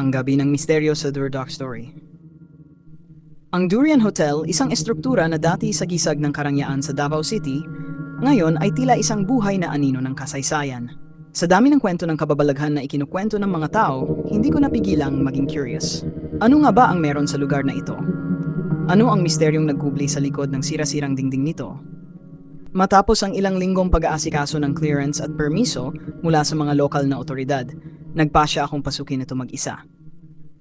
Ang gabi ng misteryo sa Durdok Story. Ang Durian Hotel, isang estruktura na dati sa gisag ng karangyaan sa Davao City, ngayon ay tila isang buhay na anino ng kasaysayan. Sa dami ng kwento ng kababalaghan na ikinukwento ng mga tao, hindi ko napigilang maging curious. Ano nga ba ang meron sa lugar na ito? Ano ang misteryong nagkubli sa likod ng sira-sirang dingding nito? Matapos ang ilang linggong pag-aasikaso ng clearance at permiso mula sa mga lokal na otoridad, nagpasya akong pasukin ito mag-isa.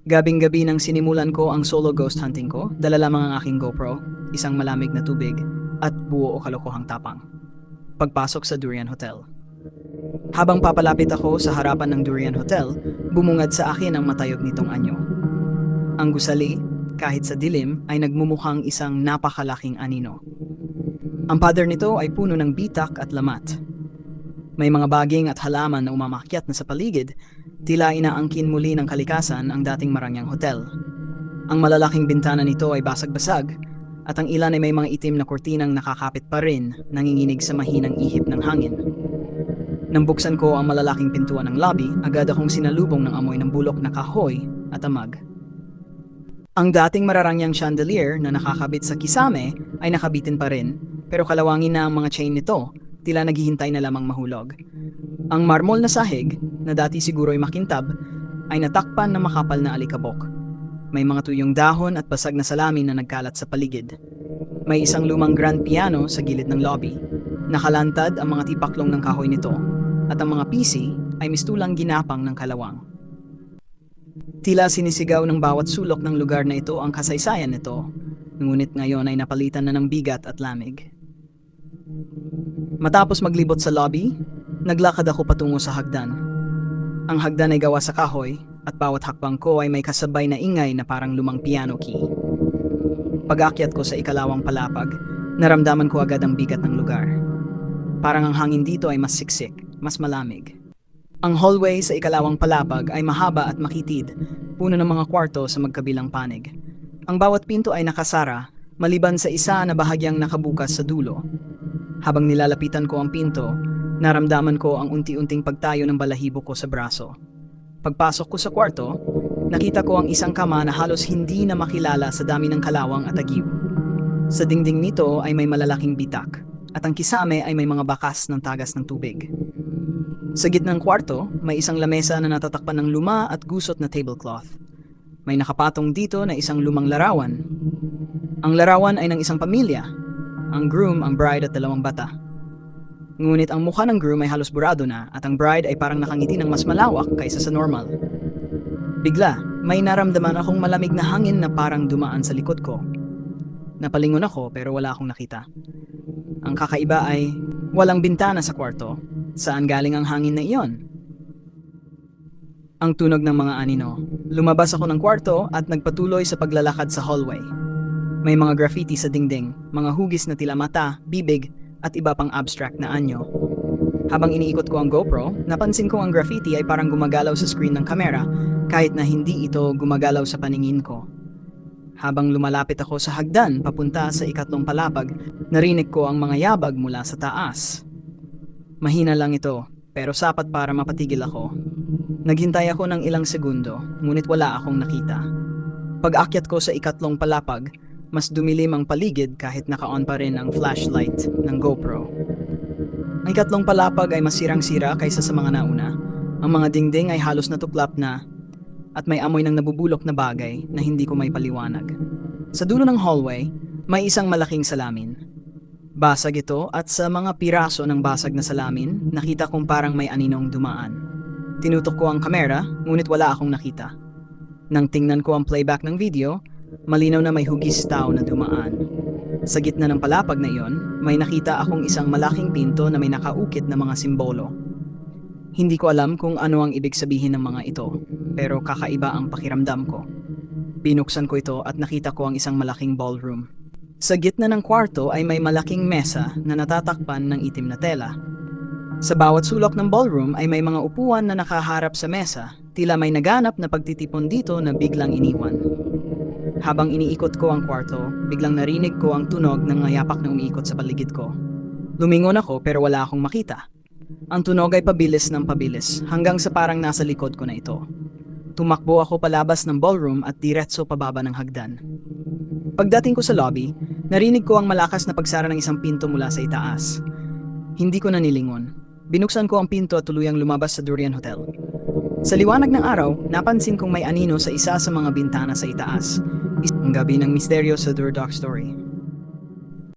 Gabing-gabi nang sinimulan ko ang solo ghost hunting ko, dala lamang ang aking GoPro, isang malamig na tubig, at buo o kalokohang tapang. Pagpasok sa Durian Hotel. Habang papalapit ako sa harapan ng Durian Hotel, bumungad sa akin ang matayog nitong anyo. Ang gusali, kahit sa dilim, ay nagmumukhang isang napakalaking anino. Ang pader nito ay puno ng bitak at lamat. May mga baging at halaman na umamakyat na sa paligid, tila inaangkin muli ng kalikasan ang dating marangyang hotel. Ang malalaking bintana nito ay basag-basag, at ang ilan ay may mga itim na kurtinang nakakapit pa rin, nanginginig sa mahinang ihip ng hangin. Nang buksan ko ang malalaking pintuan ng lobby, agad akong sinalubong ng amoy ng bulok na kahoy at amag. Ang dating mararangyang chandelier na nakakabit sa kisame ay nakabitin pa rin, pero kalawangin na ang mga chain nito, tila naghihintay na lamang mahulog. Ang marmol na sahig, na dati siguro ay makintab, ay natakpan ng makapal na alikabok. May mga tuyong dahon at basag na salamin na nagkalat sa paligid. May isang lumang grand piano sa gilid ng lobby. Nakalantad ang mga tipaklong ng kahoy nito, at ang mga PC ay mistulang ginapang ng kalawang. Tila sinisigaw ng bawat sulok ng lugar na ito ang kasaysayan nito, ngunit ngayon ay napalitan na ng bigat at lamig. Matapos maglibot sa lobby, naglakad ako patungo sa hagdan. Ang hagdan ay gawa sa kahoy at bawat hakbang ko ay may kasabay na ingay na parang lumang piano key. Pag-akyat ko sa ikalawang palapag, naramdaman ko agad ang bigat ng lugar. Parang ang hangin dito ay mas siksik, mas malamig. Ang hallway sa ikalawang palapag ay mahaba at makitid, puno ng mga kwarto sa magkabilang panig. Ang bawat pinto ay nakasara, maliban sa isa na bahagyang nakabukas sa dulo. Habang nilalapitan ko ang pinto, naramdaman ko ang unti-unting pagtayo ng balahibo ko sa braso. Pagpasok ko sa kwarto, nakita ko ang isang kama na halos hindi na makilala sa dami ng kalawang at agyo. Sa dingding nito ay may malalaking bitak, at ang kisame ay may mga bakas ng tagas ng tubig. Sa gitnang kwarto, may isang lamesa na natatakpan ng luma at gusot na tablecloth. May nakapatong dito na isang lumang larawan. Ang larawan ay ng isang pamilya. Ang groom, ang bride at dalawang bata. Ngunit ang mukha ng groom ay halos burado na at ang bride ay parang nakangiti ng mas malawak kaysa sa normal. Bigla, may naramdaman akong malamig na hangin na parang dumaan sa likod ko. Napalingon ako pero wala akong nakita. Ang kakaiba ay walang bintana sa kwarto. Saan galing ang hangin na iyon? Ang tunog ng mga anino. Lumabas ako ng kwarto at nagpatuloy sa paglalakad sa hallway. May mga graffiti sa dingding, mga hugis na tila mata, bibig, at iba pang abstract na anyo. Habang iniikot ko ang GoPro, napansin ko ang graffiti ay parang gumagalaw sa screen ng kamera kahit na hindi ito gumagalaw sa paningin ko. Habang lumalapit ako sa hagdan papunta sa ikatlong palapag, narinig ko ang mga yabag mula sa taas. Mahina lang ito, pero sapat para mapatigil ako. Naghintay ako ng ilang segundo, ngunit wala akong nakita. Pag-akyat ko sa ikatlong palapag, mas dumilim ang paligid kahit naka-on pa rin ang flashlight ng GoPro. Ang ikatlong palapag ay masirang-sira kaysa sa mga nauna. Ang mga dingding ay halos natuklap na at may amoy ng nabubulok na bagay na hindi ko may paliwanag. Sa dulo ng hallway, may isang malaking salamin. Basag ito at sa mga piraso ng basag na salamin, nakita kong parang may aninong dumaan. Tinutok ko ang kamera, ngunit wala akong nakita. Nang tingnan ko ang playback ng video, malinaw na may hugis tao na dumaan. Sa gitna ng palapag na iyon, may nakita akong isang malaking pinto na may nakaukit na mga simbolo. Hindi ko alam kung ano ang ibig sabihin ng mga ito, pero kakaiba ang pakiramdam ko. Binuksan ko ito at nakita ko ang isang malaking ballroom. Sa gitna ng kwarto ay may malaking mesa na natatakpan ng itim na tela. Sa bawat sulok ng ballroom ay may mga upuan na nakaharap sa mesa, tila may naganap na pagtitipon dito na biglang iniwan. Habang iniikot ko ang kwarto, biglang narinig ko ang tunog ng yapak na umiikot sa paligid ko. Lumingon ako pero wala akong makita. Ang tunog ay pabilis ng pabilis hanggang sa parang nasa likod ko na ito. Tumakbo ako palabas ng ballroom at diretso pababa ng hagdan. Pagdating ko sa lobby, narinig ko ang malakas na pagsara ng isang pinto mula sa itaas. Hindi ko na nilingon. Binuksan ko ang pinto at tuluyang lumabas sa Durian Hotel. Sa liwanag ng araw, napansin kong may anino sa isa sa mga bintana sa itaas. Isang gabi ng misteryo sa Durdok Story.